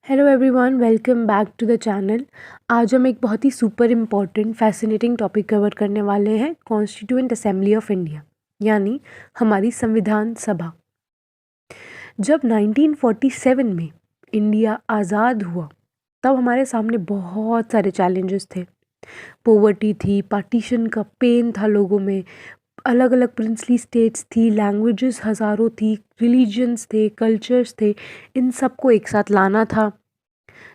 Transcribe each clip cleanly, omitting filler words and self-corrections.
Hello everyone, welcome back to the channel. आज हम एक बहुत ही super important fascinating topic cover करने वाले हैं, कॉन्स्टिट्यूएंट असेंबली ऑफ इंडिया, यानी हमारी संविधान सभा। जब 1947 में इंडिया आज़ाद हुआ तब हमारे सामने बहुत सारे चैलेंजेस थे। पोवर्टी थी, पार्टीशन का पेन था लोगों में, अलग अलग प्रिंसली स्टेट्स थी, लैंग्वेजेस हज़ारों थी, रिलीजन्स थे, कल्चर्स थे, इन सबको एक साथ लाना था।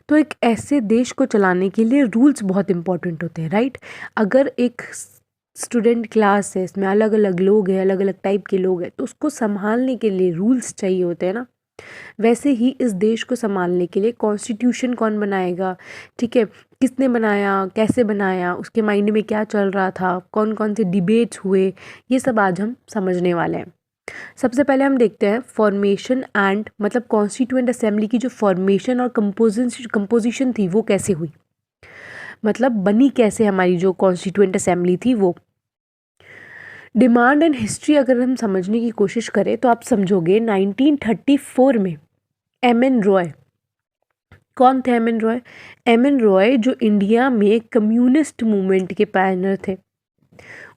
तो एक ऐसे देश को चलाने के लिए रूल्स बहुत इंपॉर्टेंट होते हैं, राइट। अगर एक स्टूडेंट क्लास है, इसमें अलग अलग लोग हैं, अलग अलग टाइप के लोग हैं, तो उसको संभालने के लिए रूल्स चाहिए होते हैं ना। वैसे ही इस देश को संभालने के लिए कॉन्स्टिट्यूशन कौन बनाएगा, ठीक है, किसने बनाया, कैसे बनाया, उसके माइंड में क्या चल रहा था, कौन कौन से डिबेट्स हुए, ये सब आज हम समझने वाले हैं। सबसे पहले हम देखते हैं फॉर्मेशन एंड मतलब कॉन्स्टिट्यूएंट असेंबली की जो फॉर्मेशन और कंपोजिशन थी वो कैसे हुई, मतलब बनी कैसे हमारी जो कॉन्स्टिट्यूएंट असेंबली थी वो। डिमांड एंड हिस्ट्री अगर हम समझने की कोशिश करें तो आप समझोगे 1934 में एम एन रॉय, कौन थे M N Roy? M N Roy जो इंडिया में कम्युनिस्ट मूवमेंट के पायनियर थे।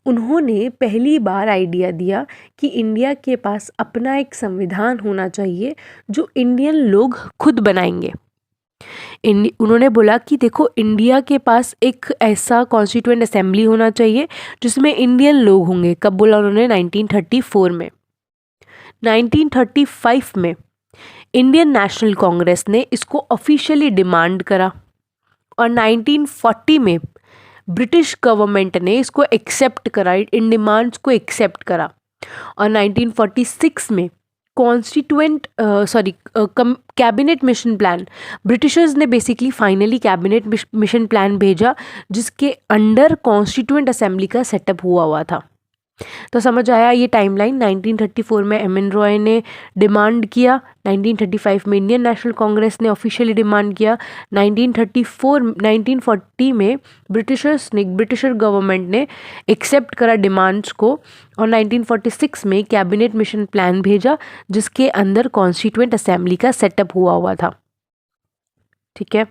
उन्होंने पहली बार आइडिया दिया कि इंडिया के पास अपना एक संविधान होना चाहिए जो इंडियन लोग खुद बनाएंगे। उन्होंने बोला कि देखो, इंडिया के पास एक ऐसा कॉन्स्टिट्यूएंट असेंबली होना चाहिए जिसमें इंडियन लोग होंगे। कब बोला उन्होंने? 1934 में। 1935 में इंडियन नेशनल कांग्रेस ने इसको ऑफिशियली डिमांड करा और 1940 में ब्रिटिश गवर्नमेंट ने इसको एक्सेप्ट करा, इन डिमांड्स को एक्सेप्ट करा। और 1946 में कैबिनेट मिशन प्लान, ब्रिटिशर्स ने basically finally cabinet mission plan भेजा जिसके अंडर कॉन्स्टिट्यूएंट असेंबली का सेटअप हुआ था। तो समझ आया ये टाइमलाइन। 1934 में एम एन रॉय ने डिमांड किया, 1935 में इंडियन नेशनल कांग्रेस ने ऑफिशियली डिमांड किया, 1940 में ब्रिटिशर गवर्नमेंट ने एक्सेप्ट करा डिमांड्स को, और 1946 में कैबिनेट मिशन प्लान भेजा जिसके अंदर कॉन्स्टिट्यूएंट असेंबली का सेटअप हुआ था। ठीक है,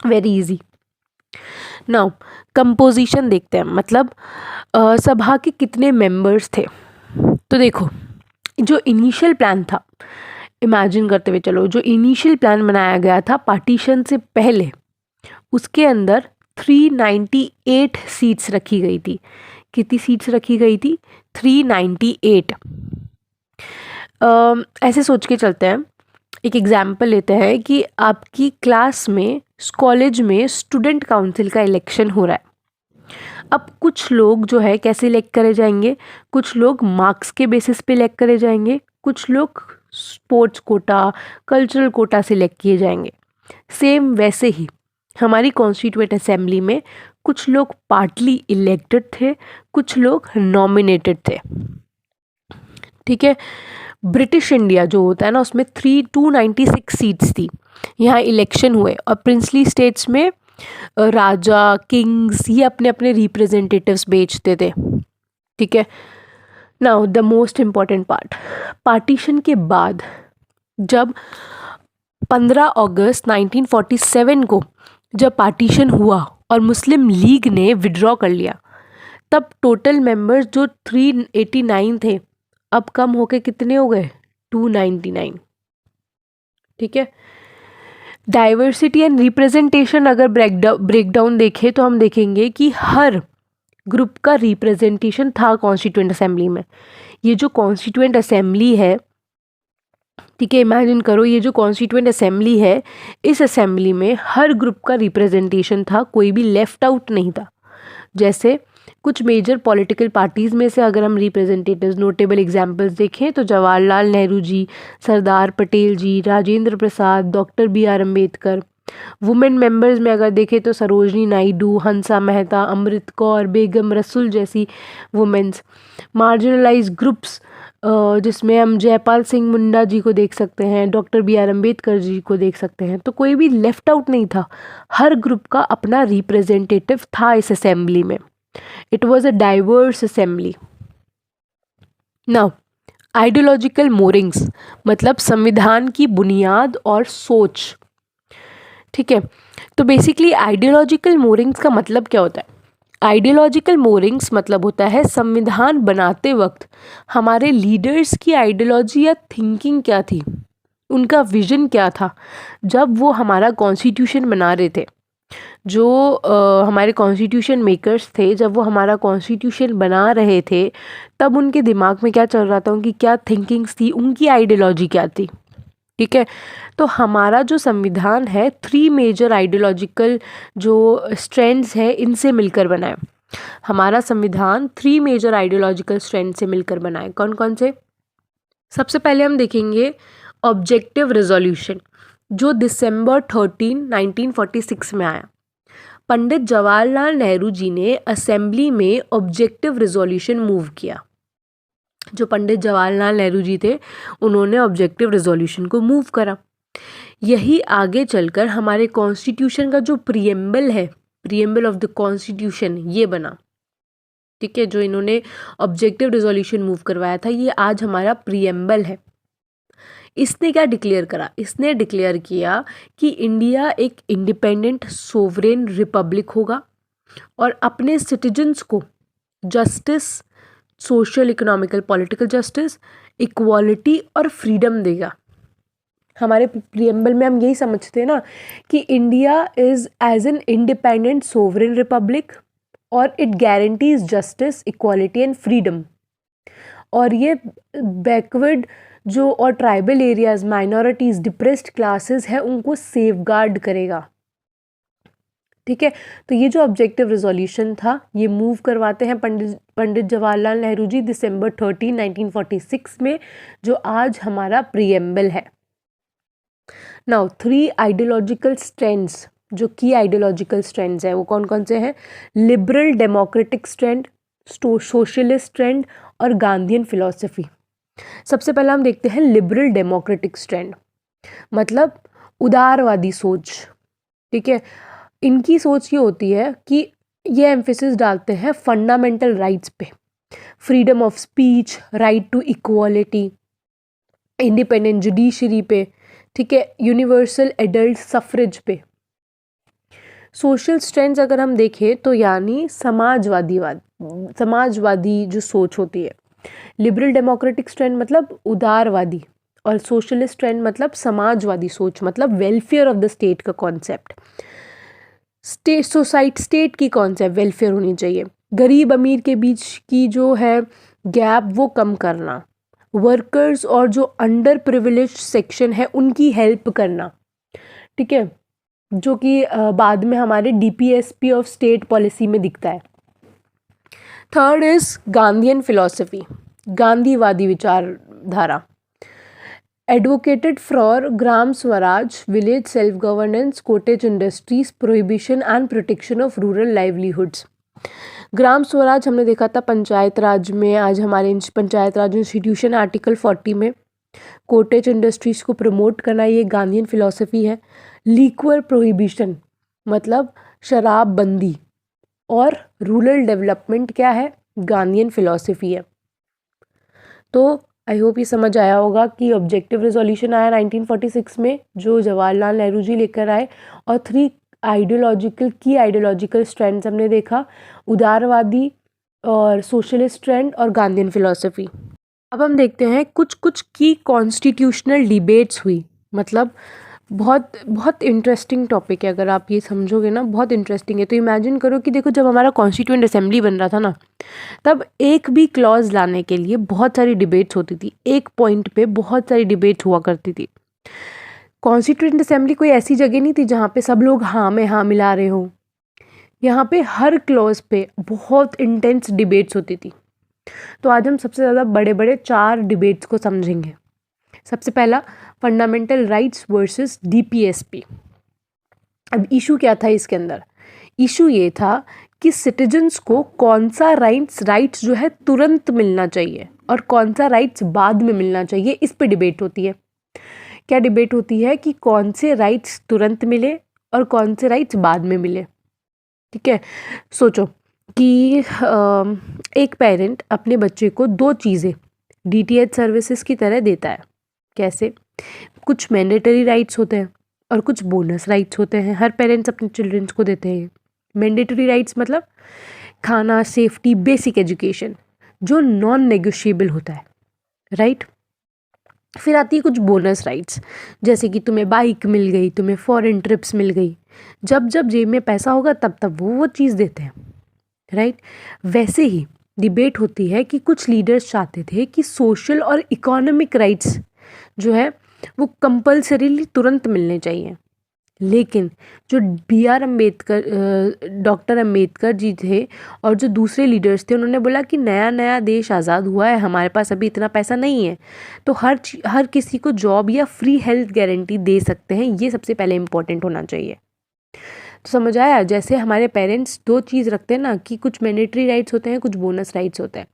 वेरी इजी। नाउ कंपोजिशन देखते हैं, मतलब सभा के कितने मेंबर्स थे। तो देखो, जो इनिशियल प्लान था, इमेजिन करते हुए चलो, जो इनिशियल प्लान बनाया गया था पार्टीशन से पहले, उसके अंदर 398 सीट्स रखी गई थी। कितनी सीट्स रखी गई थी? 398। ऐसे सोच के चलते हैं, एक एग्जाम्पल लेते हैं कि आपकी क्लास में, कॉलेज में स्टूडेंट काउंसिल का इलेक्शन हो रहा है। अब कुछ लोग जो है कैसे इलेक्ट करे जाएंगे? कुछ लोग मार्क्स के बेसिस पे इलेक्ट करे जाएंगे, कुछ लोग स्पोर्ट्स कोटा, कल्चरल कोटा से इलेक्ट किए जाएंगे। सेम वैसे ही हमारी कॉन्स्टिट्यूएंट असेंबली में कुछ लोग पार्टली इलेक्टेड थे, कुछ लोग नॉमिनेटेड थे। ठीक है, ब्रिटिश इंडिया जो होता है ना, उसमें 296 सीट्स थी, यहाँ इलेक्शन हुए, और प्रिंसली स्टेट्स में राजा, किंग्स, ये अपने अपने रिप्रेजेंटेटिव्स भेजते थे। ठीक है, now the most important part, partition के बाद जब 15 अगस्त 1947 को जब पार्टीशन हुआ और मुस्लिम लीग ने विड्रॉ कर लिया, तब टोटल मेंबर्स जो 389 थे अब कम होके कितने हो गए? 299। ठीक है, डाइवर्सिटी एंड रिप्रेजेंटेशन अगर ब्रेकडाउन देखें तो हम देखेंगे कि हर ग्रुप का रिप्रेजेंटेशन था कॉन्स्टिट्यूएंट असेंबली में। ये जो कॉन्स्टिट्यूएंट असेंबली है, ठीक है, इमेजिन करो, ये जो कॉन्स्टिट्यूएंट असेंबली है, इस असेंबली में हर ग्रुप का रिप्रेजेंटेशन था, कोई भी लेफ्ट आउट नहीं था। जैसे कुछ मेजर पॉलिटिकल पार्टीज़ में से अगर हम रिप्रेजेंटेटिव्स, नोटेबल एग्जांपल्स देखें तो Jawaharlal Nehru ji, Sardar Patel ji, Rajendra Prasad, doctor B R Ambedkar. Women members में अगर देखें तो सरोजनी नायडू, हंसा मेहता, अमृत कौर, बेगम रसुल जैसी वुमेन्स। मार्जिनलाइज ग्रुप्स जिसमें हम जयपाल सिंह मुंडा जी को देख सकते हैं, doctor B R Ambedkar ji को देख सकते हैं। तो कोई भी लेफ्ट आउट नहीं था, हर ग्रुप का अपना रिप्रेजेंटेटिव था इस असेंबली में। It was a diverse assembly. Now ideological moorings, मतलब संविधान की बुनियाद और सोच, ठीक है। तो बेसिकली आइडियोलॉजिकल मोरिंग्स का मतलब क्या होता है? आइडियोलॉजिकल मोरिंग्स मतलब होता है संविधान बनाते वक्त हमारे लीडर्स की आइडियोलॉजी या थिंकिंग क्या थी, उनका विजन क्या था जब वो हमारा कॉन्स्टिट्यूशन बना रहे थे। जो हमारे कॉन्स्टिट्यूशन मेकर्स थे, जब वो हमारा कॉन्स्टिट्यूशन बना रहे थे, तब उनके दिमाग में क्या चल रहा था, उनकी क्या थिंकिंग्स थी, उनकी आइडियोलॉजी क्या थी। ठीक है। तो हमारा जो संविधान है 3 मेजर आइडियोलॉजिकल जो स्ट्रैंड्स है इनसे मिलकर बना है। हमारा संविधान 3 मेजर आइडियोलॉजिकल स्ट्रैंड से मिलकर बना है। कौन कौन से? सबसे पहले हम देखेंगे ऑब्जेक्टिव रेजोल्यूशन, जो दिसंबर 13, 1946 में आया। पंडित जवाहरलाल नेहरू जी ने असेंबली में ऑब्जेक्टिव रेजोल्यूशन मूव किया। जो पंडित जवाहरलाल नेहरू जी थे, उन्होंने ऑब्जेक्टिव रेजोल्यूशन को मूव करा। यही आगे चलकर हमारे कॉन्स्टिट्यूशन का जो प्रीएम्बल है, प्रीएम्बल ऑफ द कॉन्स्टिट्यूशन, ये बना। ठीक है। जो इन्होंने ऑब्जेक्टिव रेजोल्यूशन मूव करवाया था, ये आज हमारा प्रीएम्बल है। इसने क्या डिक्लेयर करा? इसने डिक्लेयर किया कि इंडिया एक इंडिपेंडेंट सोवरेन रिपब्लिक होगा और अपने सिटीजन्स को justice, social, economical, political justice, equality और फ्रीडम देगा। हमारे प्रीएम्बल में हम यही समझते हैं ना कि India is as an independent sovereign republic और it guarantees justice, equality and freedom. और ये बैकवर्ड जो और tribal areas, minorities, depressed classes है, उनको सेफगार्ड करेगा। ठीक है। तो ये जो ऑब्जेक्टिव रेजोल्यूशन था, ये मूव करवाते हैं पंडित जवाहरलाल नेहरू जी दिसंबर 13, 1946 में, जो आज हमारा प्रीएम्बल है। नाउ 3 आइडियोलॉजिकल स्ट्रैंड्स, जो की आइडियोलॉजिकल स्ट्रैंड्स हैं वो कौन कौन से हैं? Liberal democratic strand, socialist strand और गांधीयन फिलॉसफी। सबसे पहले हम देखते हैं लिबरल डेमोक्रेटिक स्ट्रैंड, मतलब उदारवादी सोच। ठीक है। इनकी सोच ये होती है कि ये एम्फेसिस डालते हैं फंडामेंटल राइट्स पे, freedom of speech, right to equality, independent judiciary पे, ठीक है, यूनिवर्सल एडल्ट सफरेज पे। सोशल स्ट्रैंड्स अगर हम देखें तो यानी समाजवादी जो सोच होती है। लिबरल डेमोक्रेटिक स्ट्रैंड मतलब उदारवादी, और सोशलिस्ट ट्रेंड मतलब समाजवादी सोच, मतलब वेलफेयर ऑफ द स्टेट का कॉन्सेप्ट। स्टेट की कॉन्सेप्ट वेलफेयर होनी चाहिए। गरीब अमीर के बीच की जो है गैप वो कम करना, वर्कर्स और जो अंडर प्रिविलेज्ड सेक्शन है उनकी हेल्प करना। ठीक है। जो कि बाद में हमारे DPSP ऑफ स्टेट पॉलिसी में दिखता है। थर्ड इज गांधीयन फिलॉसफी, गांधीवादी विचारधारा। Advocated for Gram Swaraj, village self governance, cottage industries, prohibition and protection of rural livelihoods. Gram Swaraj हमने देखा था पंचायत राज में, आज हमारे पंचायत राज इंस्टीट्यूशन आर्टिकल 40 में। कॉटेज इंडस्ट्रीज को प्रमोट करना, ये गांधीयन फिलॉसफी है। लिक्वर प्रोहिबिशन मतलब शराब बंदी, और रूरल डेवलपमेंट क्या है? गांधीयन फिलॉसफी है। तो आई होप ये समझ आया होगा कि ऑब्जेक्टिव रेजोल्यूशन आया 1946 में, जो जवाहरलाल नेहरू जी लेकर आए, और 3 आइडियोलॉजिकल स्ट्रैंड्स हमने देखा, उदारवादी और सोशलिस्ट ट्रेंड और गांधीयन फिलॉसफी। अब हम देखते हैं कुछ की कॉन्स्टिट्यूशनल डिबेट्स हुई। मतलब बहुत इंटरेस्टिंग टॉपिक है, अगर आप ये समझोगे ना बहुत इंटरेस्टिंग है। तो इमेजिन करो कि देखो, जब हमारा कॉन्स्टिट्यूएंट असेंबली बन रहा था ना, तब एक भी क्लॉज लाने के लिए बहुत सारी डिबेट्स होती थी, एक पॉइंट पे बहुत सारी डिबेट्स हुआ करती थी। कॉन्स्टिट्यूएंट असेंबली कोई ऐसी जगह नहीं थी जहाँ पे सब लोग हाँ में हाँ मिला रहे हो। यहाँ पे हर क्लॉज पे बहुत इंटेंस डिबेट्स होती थी। तो आज हम सबसे ज़्यादा बड़े 4 डिबेट्स को समझेंगे। सबसे पहला, फंडामेंटल राइट्स वर्सेस DPSP। अब इशू क्या था इसके अंदर? इशू ये था कि सिटीजन्स को कौन सा राइट्स जो है तुरंत मिलना चाहिए और कौन सा राइट्स बाद में मिलना चाहिए, इस पे डिबेट होती है। क्या डिबेट होती है कि कौन से राइट्स तुरंत मिले और कौन से राइट्स बाद में मिले। ठीक है। सोचो कि एक पेरेंट अपने बच्चे को 2 चीज़ें DTH सर्विसेज की तरह देता है। कैसे? कुछ मैंडेटरी राइट्स होते हैं और कुछ बोनस राइट्स होते हैं, हर पेरेंट्स अपने चिल्ड्रंस को देते हैं। मैंडेटरी राइट्स मतलब खाना, सेफ्टी, बेसिक एजुकेशन, जो नॉन नेगोशिएबल होता है, राइट। फिर आती है कुछ बोनस राइट्स, जैसे कि तुम्हें बाइक मिल गई, तुम्हें फॉरेन ट्रिप्स मिल गई। जब जब जेब में पैसा होगा तब तब वो चीज़ देते हैं, राइट। वैसे ही डिबेट होती है कि कुछ लीडर्स चाहते थे कि सोशल और इकोनॉमिक राइट्स जो है वो कंपल्सरीली तुरंत मिलने चाहिए, लेकिन जो BR अम्बेडकर, डॉक्टर अम्बेडकर जी थे और जो दूसरे लीडर्स थे, उन्होंने बोला कि नया नया देश आज़ाद हुआ है, हमारे पास अभी इतना पैसा नहीं है, तो हर किसी को जॉब या फ्री हेल्थ गारंटी दे सकते हैं, ये सबसे पहले इम्पोर्टेंट होना चाहिए। तो समझ आया, जैसे हमारे पेरेंट्स दो चीज़ रखते हैं ना, कि कुछ मैंडेटरी राइट्स होते हैं, कुछ बोनस राइट्स होते हैं,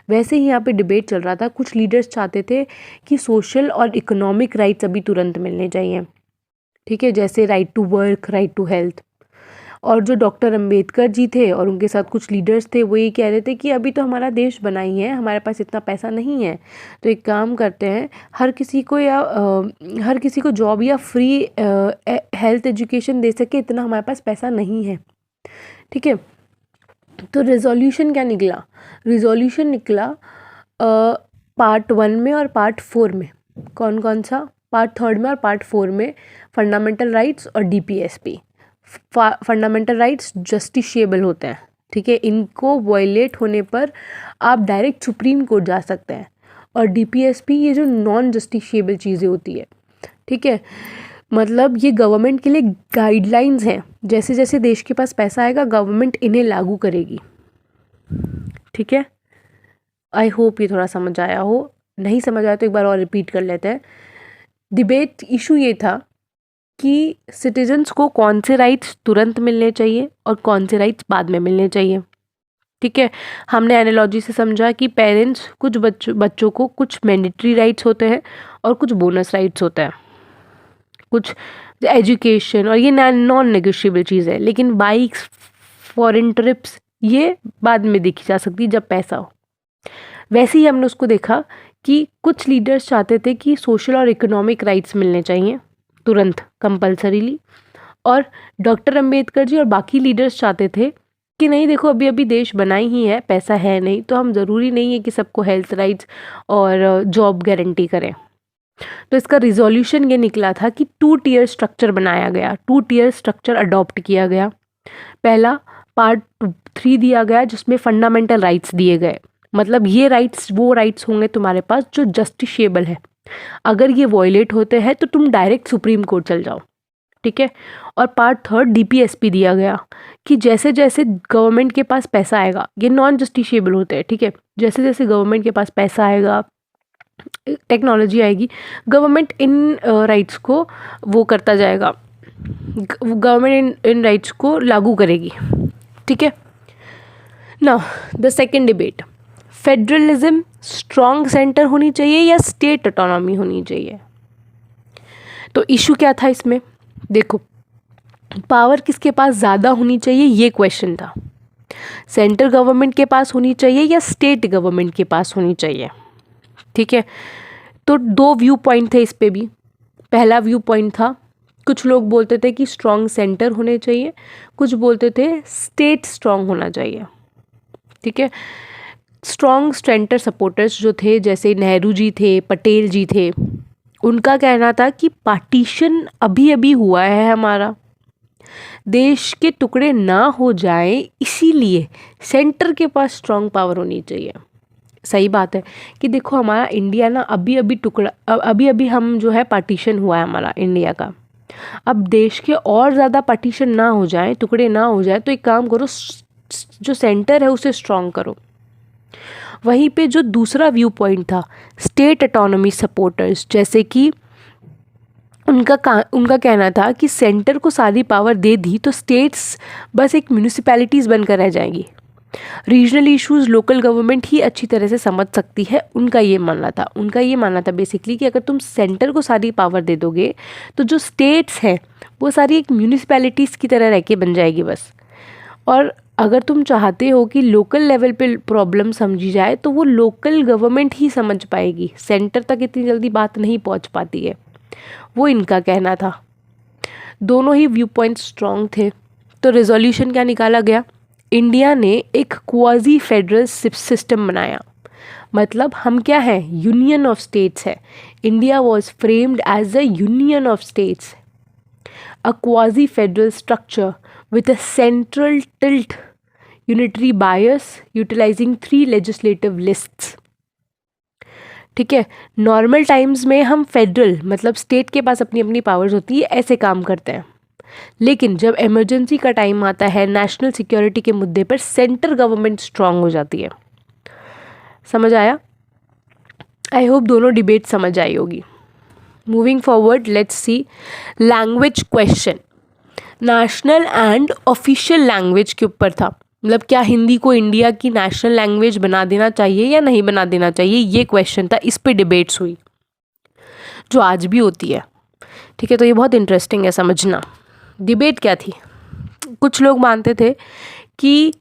वैसे ही यहाँ पे डिबेट चल रहा था। कुछ लीडर्स चाहते थे कि सोशल और इकोनॉमिक राइट्स अभी तुरंत मिलने चाहिए, ठीक है, जैसे right to work, right to health. और जो डॉक्टर अंबेडकर जी थे और उनके साथ कुछ लीडर्स थे, वो ये कह रहे थे कि अभी तो हमारा देश बना ही है, हमारे पास इतना पैसा नहीं है, तो एक काम करते हैं, हर किसी को जॉब या फ्री हेल्थ एजुकेशन दे सके, इतना हमारे पास पैसा नहीं है, ठीक है। तो रेजोल्यूशन क्या निकला? रेजोल्यूशन निकला पार्ट 1 में और पार्ट 4 में। कौन कौन सा? पार्ट 3 में और पार्ट 4 में फंडामेंटल राइट्स और DPSP। फंडामेंटल राइट्स जस्टिशिएबल होते हैं, ठीक है, इनको वायलेट होने पर आप डायरेक्ट सुप्रीम कोर्ट जा सकते हैं। और DPSP ये जो नॉन जस्टिशिएबल चीज़ें होती है, ठीक है, मतलब ये गवर्नमेंट के लिए गाइडलाइंस हैं, जैसे जैसे देश के पास पैसा आएगा गवर्नमेंट इन्हें लागू करेगी, ठीक है। आई होप ये थोड़ा समझ आया हो, नहीं समझ आया तो एक बार और रिपीट कर लेते हैं। डिबेट इशू ये था कि सिटीजन्स को कौन से राइट्स तुरंत मिलने चाहिए और कौन से राइट्स बाद में मिलने चाहिए, ठीक है। हमने एनालॉजी से समझा कि पेरेंट्स कुछ बच्चों को कुछ मैंडेटरी राइट्स होते हैं और कुछ बोनस राइट्स होते हैं, कुछ एजुकेशन, और ये नॉन नेगोशिएबल चीज़ है। लेकिन बाइक्स, फॉरेन ट्रिप्स, ये बाद में देखी जा सकती है जब पैसा हो। वैसे ही हमने उसको देखा कि कुछ लीडर्स चाहते थे कि सोशल और इकोनॉमिक राइट्स मिलने चाहिए तुरंत कंपल्सरीली, और डॉक्टर अंबेडकर जी और बाकी लीडर्स चाहते थे कि नहीं, देखो अभी अभी देश बना ही है, पैसा है नहीं, तो हम ज़रूरी नहीं है कि सबको हेल्थ राइट्स और जॉब गारंटी करें। तो इसका रिजोल्यूशन ये निकला था कि 2 टियर स्ट्रक्चर बनाया गया, 2 टियर स्ट्रक्चर अडॉप्ट किया गया। पहला पार्ट 3 दिया गया जिसमें फंडामेंटल राइट्स दिए गए, मतलब ये राइट्स वो राइट्स होंगे तुम्हारे पास जो जस्टिशिएबल है, अगर ये वॉयलेट होते हैं तो तुम डायरेक्ट सुप्रीम कोर्ट चल जाओ, ठीक है। और पार्ट 3 DPSP दिया गया कि जैसे जैसे गवर्नमेंट के पास पैसा आएगा, ये नॉन जस्टिशिएबल होते हैं, ठीक है, जैसे जैसे गवर्नमेंट के पास पैसा आएगा, टेक्नोलॉजी आएगी, गवर्नमेंट इन राइट्स को वो करता जाएगा, गवर्नमेंट इन राइट्स को लागू करेगी, ठीक है। Now the second debate, federalism strong centre होनी चाहिए या स्टेट ऑटोनॉमी होनी चाहिए। तो इशू क्या था इसमें? देखो, पावर किसके पास ज़्यादा होनी चाहिए, ये क्वेश्चन था। सेंट्रल गवर्नमेंट के पास होनी चाहिए या स्टेट गवर्नमेंट के पास होनी चाहिए, ठीक है। तो 2 व्यू पॉइंट थे इस पे भी। पहला व्यू पॉइंट था, कुछ लोग बोलते थे कि स्ट्रॉन्ग सेंटर होने चाहिए, कुछ बोलते थे स्टेट स्ट्रॉन्ग होना चाहिए, ठीक है। स्ट्रॉन्ग सेंटर सपोर्टर्स जो थे, जैसे नेहरू जी थे, पटेल जी थे, उनका कहना था कि पार्टीशन अभी अभी हुआ है हमारा, देश के टुकड़े ना हो जाएं, इसीलिए सेंटर के पास स्ट्रॉन्ग पावर होनी चाहिए। सही बात है कि देखो हमारा इंडिया ना अभी अभी हम जो है पार्टीशन हुआ है हमारा इंडिया का। अब देश के और ज़्यादा पार्टीशन ना हो जाए, टुकड़े ना हो जाए, तो एक काम करो, जो सेंटर है उसे स्ट्रॉन्ग करो। वहीं पे जो दूसरा व्यू पॉइंट था, स्टेट ऑटोनॉमी सपोर्टर्स, जैसे कि उनका कहना था कि सेंटर को सारी पावर दे दी तो स्टेट्स बस एक म्यूनिसिपैलिटीज़ बनकर रह जाएंगी, रीजनल इश्यूज लोकल गवर्नमेंट ही अच्छी तरह से समझ सकती है। उनका ये मानना था बेसिकली कि अगर तुम सेंटर को सारी पावर दे दोगे तो जो स्टेट्स हैं वो सारी एक म्यूनिसिपैलिटीज़ की तरह रह के बन जाएगी बस। और अगर तुम चाहते हो कि लोकल लेवल पे प्रॉब्लम समझी जाए तो वो लोकल गवर्नमेंट ही समझ पाएगी, सेंटर तक इतनी जल्दी बात नहीं पहुंच पाती है, वो इनका कहना था। दोनों ही व्यू पॉइंट स्ट्रॉन्ग थे। तो रिजोल्यूशन क्या निकाला गया, इंडिया ने एक क्वाजी फेडरल सिस्टम बनाया। मतलब हम क्या हैं, यूनियन ऑफ स्टेट्स है। India was framed as a union of states, a quasi federal structure with a central tilt, unitary bias, utilising 3 legislative lists. ठीक है, नॉर्मल टाइम्स में हम फेडरल मतलब स्टेट के पास अपनी अपनी पावर्स होती है, ऐसे काम करते हैं। लेकिन जब इमरजेंसी का टाइम आता है, नेशनल सिक्योरिटी के मुद्दे पर, सेंट्रल गवर्नमेंट स्ट्रांग हो जाती है। समझ आया? आई होप दोनों डिबेट समझ आई होगी। Moving forward, let's see language question. National and official language के ऊपर था, मतलब क्या हिंदी को इंडिया की नेशनल लैंग्वेज बना देना चाहिए या नहीं बना देना चाहिए, ये क्वेश्चन था। इस पे डिबेट्स हुई, जो आज भी होती है। ठीक है, तो ये बहुत इंटरेस्टिंग है समझना। डिबेट क्या थी, कुछ लोग मानते थे कि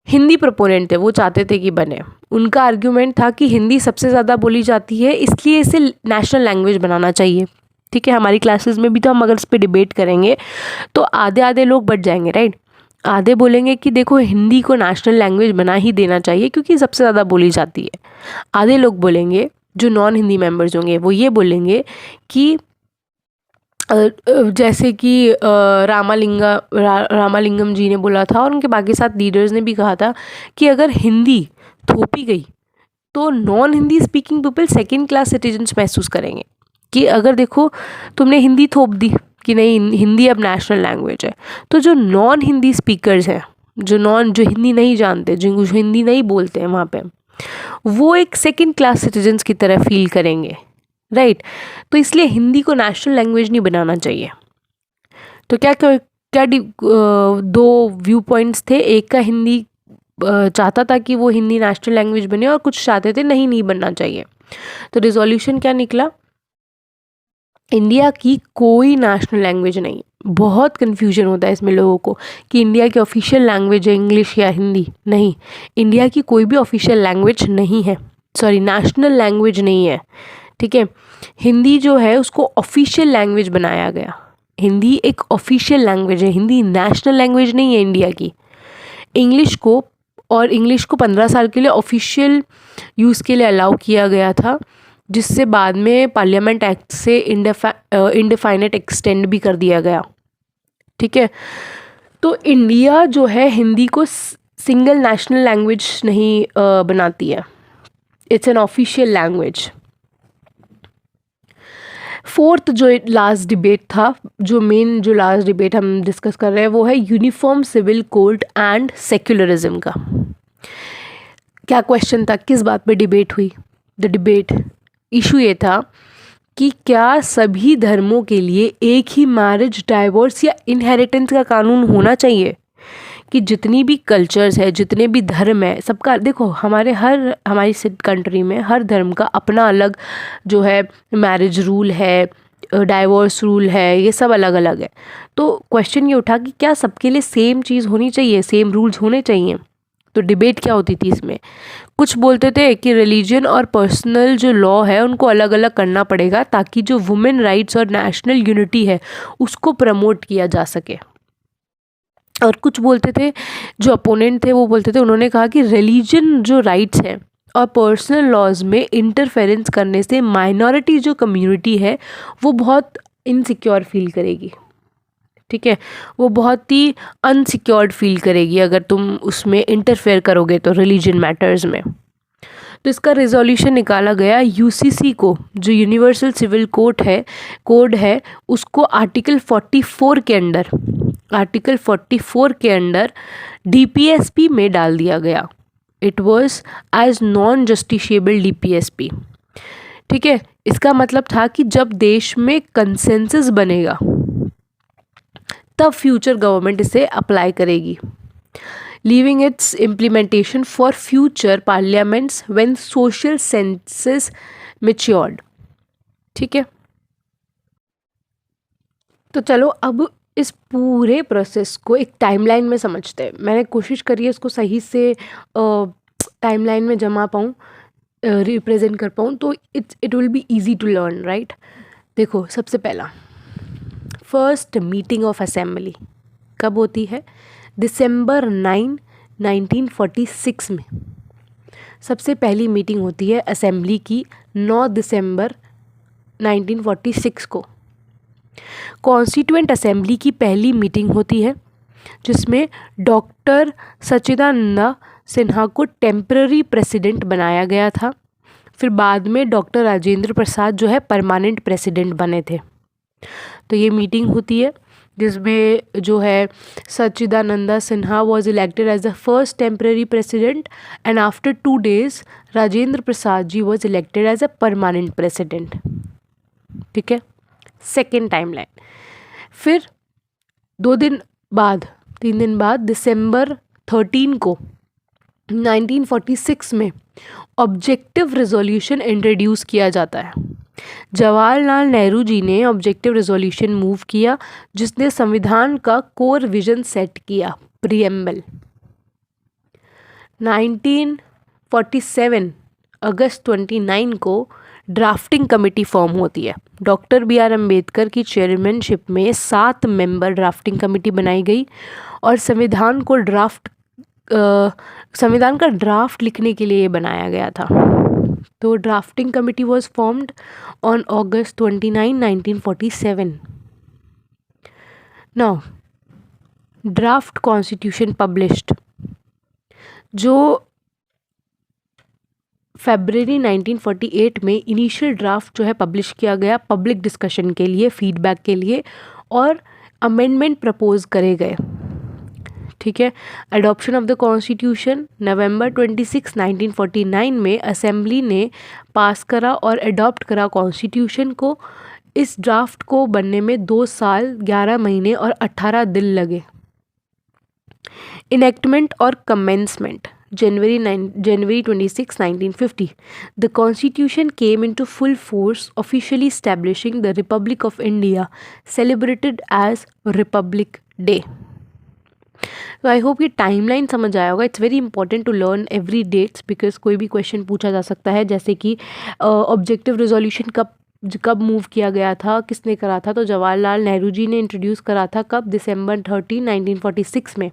हिंदी प्रोपोनेंट थे, वो चाहते थे कि बने। उनका आर्ग्यूमेंट था कि हिंदी सबसे ज़्यादा बोली जाती है, इसलिए इसे नेशनल लैंग्वेज बनाना चाहिए। ठीक है, हमारी क्लासेस में भी तो हम अगर इस पर डिबेट करेंगे तो आधे आधे लोग बच जाएंगे, राइट। आधे बोलेंगे कि देखो हिंदी को नेशनल लैंग्वेज बना ही देना चाहिए क्योंकि सबसे ज़्यादा बोली जाती है। आधे लोग बोलेंगे, जो नॉन हिंदी मेंबर्स होंगे, वो ये बोलेंगे कि जैसे कि रामालिंगम जी ने बोला था और उनके बाकी साथ लीडर्स ने भी कहा था कि अगर हिंदी थोपी गई तो non Hindi speaking people second class citizens महसूस करेंगे कि अगर देखो तुमने हिंदी थोप दी कि नहीं हिंदी अब नेशनल लैंग्वेज है, तो जो नॉन हिंदी स्पीकर्स हैं, जो हिंदी नहीं जानते, जो हिंदी नहीं बोलते हैं वहाँ पे, वो एक सेकंड क्लास सिटीजन्स की तरह फील करेंगे, राइट। तो इसलिए हिंदी को नेशनल लैंग्वेज नहीं बनाना चाहिए। तो क्या दो व्यू पॉइंट्स थे। एक का हिंदी चाहता था कि वो हिंदी नेशनल लैंग्वेज बने और कुछ चाहते थे नहीं बनना चाहिए। तो रिजोल्यूशन क्या निकला, इंडिया की कोई नेशनल लैंग्वेज नहीं। बहुत कन्फ्यूजन होता है इसमें लोगों को कि इंडिया की ऑफिशियल लैंग्वेज है इंग्लिश या हिंदी। नहीं, इंडिया की कोई भी ऑफिशियल लैंग्वेज नहीं है, सॉरी नेशनल लैंग्वेज नहीं है। ठीक है, हिंदी जो है उसको ऑफिशियल लैंग्वेज बनाया गया। हिंदी एक ऑफिशियल लैंग्वेज है, हिंदी नेशनल लैंग्वेज नहीं है इंडिया की। इंग्लिश को 15 साल के लिए ऑफिशियल यूज़ के लिए अलाउ किया गया था, जिससे बाद में पार्लियामेंट एक्ट से इंडेफाइनेट एक्सटेंड भी कर दिया गया। ठीक है, तो इंडिया जो है हिंदी को सिंगल नेशनल लैंग्वेज नहीं बनाती है, it's an official language. Fourth जो लास्ट डिबेट था, जो लास्ट डिबेट हम डिस्कस कर रहे हैं, वो है uniform civil code and secularism का। क्या क्वेश्चन था, किस बात पे डिबेट हुई? द डिबेट इशू ये था कि क्या सभी धर्मों के लिए एक ही मैरिज, डाइवोर्स या इनहेरिटेंस का कानून होना चाहिए, कि जितनी भी कल्चर्स है, जितने भी धर्म है, सबका देखो हमारी कंट्री में हर धर्म का अपना अलग जो है मैरिज रूल है, डाइवोर्स रूल है, ये सब अलग अलग है। तो क्वेश्चन ये उठा कि क्या सबके लिए सेम चीज़ होनी चाहिए, सेम रूल्स होने चाहिए? तो डिबेट क्या होती थी इसमें, कुछ बोलते थे कि रिलीजन और पर्सनल जो लॉ है उनको अलग अलग करना पड़ेगा ताकि जो वुमेन राइट्स और नेशनल यूनिटी है उसको प्रमोट किया जा सके। और कुछ बोलते थे, जो अपोनेंट थे वो बोलते थे, उन्होंने कहा कि रिलीजन जो राइट्स हैं और पर्सनल लॉज में इंटरफेरेंस करने से माइनॉरिटी जो कम्युनिटी है वो बहुत इनसिक्योर फील करेगी। ठीक है, वो बहुत ही अनसिक्योर्ड फील करेगी अगर तुम उसमें इंटरफेयर करोगे तो रिलीजन मैटर्स में। तो इसका रिजोल्यूशन निकाला गया, यूसीसी को जो यूनिवर्सल सिविल कोड है उसको आर्टिकल 44 के अंडर डीपीएसपी में डाल दिया गया। It was as non justiciable DPSP. ठीक है, इसका मतलब था कि जब देश में कंसेंसस बनेगा तब फ्यूचर गवर्नमेंट इसे अप्लाई करेगी, leaving it's implementation for future parliaments when social senses matured. ठीक है, तो चलो अब इस पूरे प्रोसेस को एक टाइमलाइन में समझते हैं। मैंने कोशिश करी है इसको सही से टाइमलाइन में जमा पाऊँ, रिप्रेजेंट कर पाऊँ, तो it will be easy to learn, right. देखो, सबसे पहला फर्स्ट मीटिंग ऑफ असेंबली कब होती है? दिसंबर 9, 1946 में सबसे पहली मीटिंग होती है असेंबली की 9 दिसंबर 1946 को। कॉन्स्टिट्यूएंट असेंबली की पहली मीटिंग होती है जिसमें डॉक्टर सच्चिदानंद सिन्हा को टेम्पररी प्रेसिडेंट बनाया गया था। फिर बाद में डॉक्टर राजेंद्र प्रसाद जो है परमानेंट प्रेसिडेंट बने थे। तो ये मीटिंग होती है जिसमें जो है Sachchidanand Sinha was elected as the first temporary president and after 2 days Rajendra Prasad ji was elected as a permanent president. ठीक है, सेकेंड टाइमलाइन। फिर 3 दिन बाद दिसंबर 13 को 1946 में ऑब्जेक्टिव रेजोल्यूशन इंट्रोड्यूस किया जाता है। जवाहरलाल नेहरू जी ने ऑब्जेक्टिव रेजोल्यूशन मूव किया जिसने संविधान का कोर विजन सेट किया, प्रीएम्बल। 1947 अगस्त 29 को ड्राफ्टिंग कमेटी फॉर्म होती है। डॉक्टर BR अम्बेडकर की चेयरमैनशिप में 7 मेंबर ड्राफ्टिंग कमेटी बनाई गई और संविधान का ड्राफ्ट लिखने के लिए बनाया गया था। तो drafting committee was formed on August 29, 1947। Now draft constitution published, जो फरवरी 1948 में इनिशियल ड्राफ्ट जो है पब्लिश किया गया पब्लिक डिस्कशन के लिए, फीडबैक के लिए, और अमेंडमेंट प्रपोज करे गए। ठीक है, अडॉप्शन ऑफ द कॉन्स्टिट्यूशन नवंबर 26, 1949 में असेंबली ने पास करा और अडॉप्ट करा कॉन्स्टिट्यूशन को। इस ड्राफ्ट को बनने में 2 साल 11 महीने और 18 दिन लगे। इनेक्टमेंट और commencement January 26, 1950. The Constitution came into full force, officially establishing the Republic of India, celebrated as Republic Day. So I hope ये टाइमलाइन समझ आया होगा। It's very important to learn every dates because कोई भी question पूछा जा सकता है, जैसे कि ऑब्जेक्टिव रेजोल्यूशन कब मूव किया गया था, किसने करा था? तो जवाहरलाल नेहरू जी ने इंट्रोड्यूस करा था। कब? दिसंबर 13, 1946 में।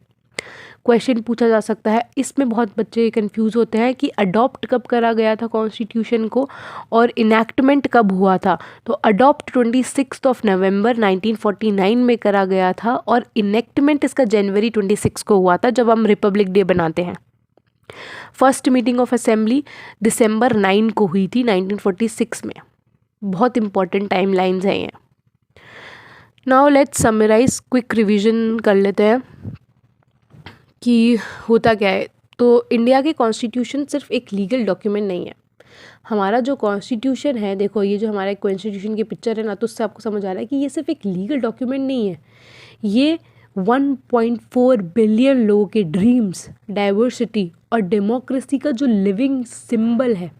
क्वेश्चन पूछा जा सकता है। इसमें बहुत बच्चे कंफ्यूज होते हैं कि अडॉप्ट कब करा गया था कॉन्स्टिट्यूशन को और इनैक्टमेंट कब हुआ था। तो अडॉप्ट 26 नवंबर 1949 में करा गया था और इनैक्टमेंट इसका जनवरी 26 को हुआ था, जब हम रिपब्लिक डे बनाते हैं। फर्स्ट मीटिंग ऑफ असेंबली दिसंबर 9 को हुई थी 1946 में। बहुत इंपॉर्टेंट टाइम लाइन्स हैं ये। Now let's summarise, quick revision कर लेते हैं कि होता क्या है। तो इंडिया के कॉन्स्टिट्यूशन सिर्फ एक लीगल डॉक्यूमेंट नहीं है। हमारा जो कॉन्स्टिट्यूशन है, देखो ये जो हमारा कॉन्स्टिट्यूशन की पिक्चर है ना, तो उससे आपको समझ आ रहा है कि ये सिर्फ एक लीगल डॉक्यूमेंट नहीं है, ये 1.4 बिलियन लोगों के ड्रीम्स, डाइवर्सिटी और डेमोक्रेसी का जो लिविंग सिंबल है।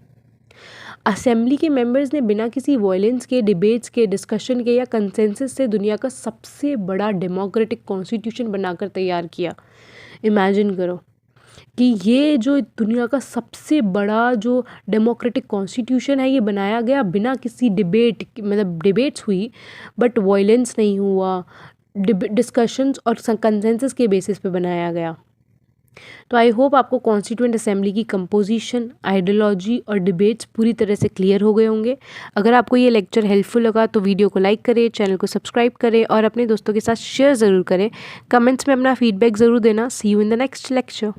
असेंबली के मेंबर्स ने बिना किसी वायलेंस के, डिबेट्स के, डिस्कशन के या कंसेंसस से दुनिया का सबसे बड़ा डेमोक्रेटिक कॉन्स्टिट्यूशन बनाकर तैयार किया। इमेजिन करो कि ये जो दुनिया का सबसे बड़ा जो डेमोक्रेटिक कॉन्स्टिट्यूशन है, ये बनाया गया बिना किसी डिबेट, मतलब डिबेट्स हुई बट वायलेंस नहीं हुआ, डिस्कशंस और कंसेंसस के बेसिस पे बनाया गया। तो आई होप आपको कॉन्स्टिट्यूएंट असेंबली की कंपोजिशन, आइडियोलॉजी और डिबेट्स पूरी तरह से क्लियर हो गए होंगे। अगर आपको ये लेक्चर हेल्पफुल लगा तो वीडियो को लाइक करें, चैनल को सब्सक्राइब करें और अपने दोस्तों के साथ शेयर ज़रूर करें। कमेंट्स में अपना फीडबैक ज़रूर देना। See you in the next lecture.